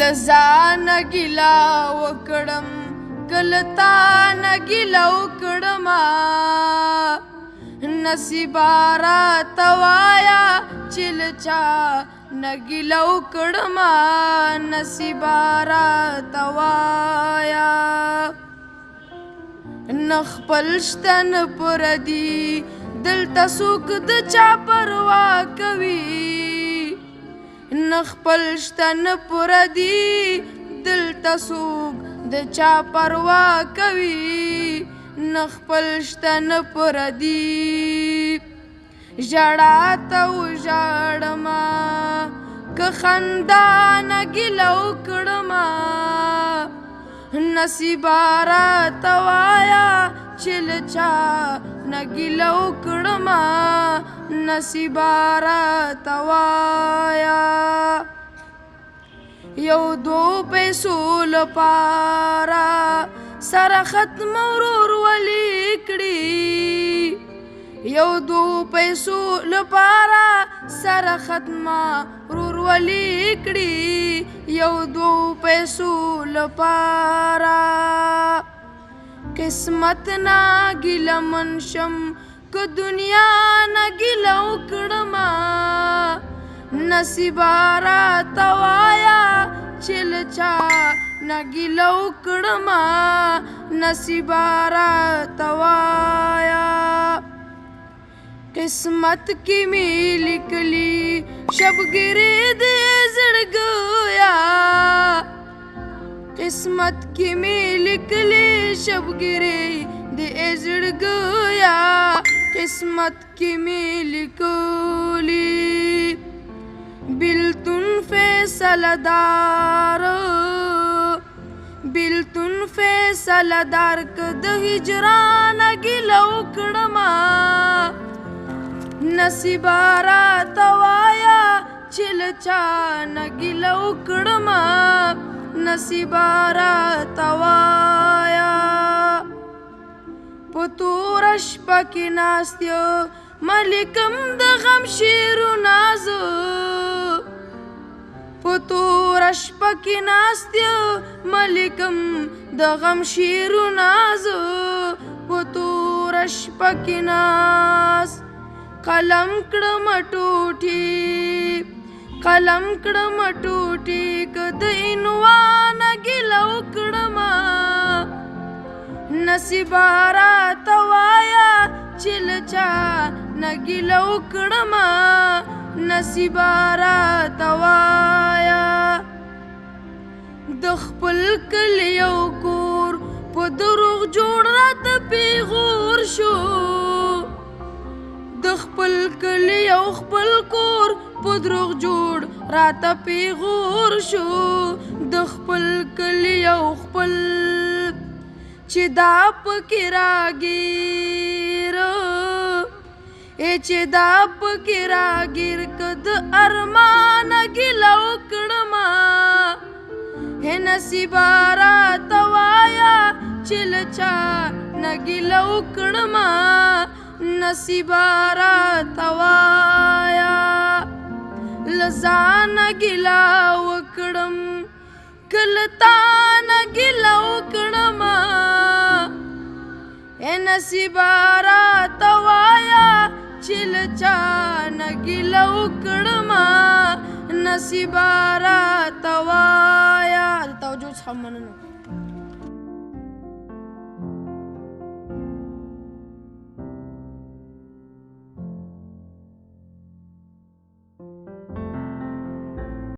لزان ګیلا وکړم کلتا نګیلا وکړم نصیبا راته وایا چې له چا نګیلا وکړم نصیبا راته وایا نه خپل شته نه پردي دلته څوک د چا پروا کوي نه خپل شته نه پردي دلته څوک د چا پروا کوي نه خپل شته نه پردي ژړا ته وژاړمه که خندا نګیله وکړمه نصیبا راته وایا چې له چا نګیله وکړمه نصیبا راته وایا یو دو پیسو لپاره سره ختمه ورورولي کړي یو دو پیسو لپاره سره ختمه ورورولي کړي یو دو پیسو لپاره قسمت نا ګیله من شم که دنیا نه ګیله وکړمه نصیبا راته وایا چې له چا نه ګیله وکړمه نصیبا راته وایا قسمت کې مې لیکلي شبګیرې د زړګیا قسمت کې مې لیکلي شبګیرې د زړګیا قسمت کې مې لیکلي بلتون فیصله دار بلتون فیصله دار که د هجران ګیله وکړمه نصیبا راته وایا چې له چا نه ګیله وکړمه نصیبا راته وایا په توره شپه کې ناست یو ملکم د غم شیرونه زه په توره شپه کې ناست یو ملکم د غم شیرونه زه په توره شپه کې ناست قلم کړم ټوټې که د عنوان ګیله وکړمه نصیبا راته وایا چې له چا نه ګیله وکړمه نصیبا راته وایا د خپل کلي یو کور په دروغ جوړ راته پیغور شو د خپل کلي یو خپل کور په دروغ جوړ راته پیغور شو د خپل کلي یو خپل چې دا پکې راګیر چې دا پکې راګیر که د ارمان ګیله وکړمه نصیبا راته وایا چې له چا نه ګیله وکړمه نصیبا راته وایا له ځانه ګیله وکړم که له تا نه ګیله وکړمه نصیبا راته وایا چې له چا نه ګیله وکړمه نصیبا راته وایا د توجه څخه مننه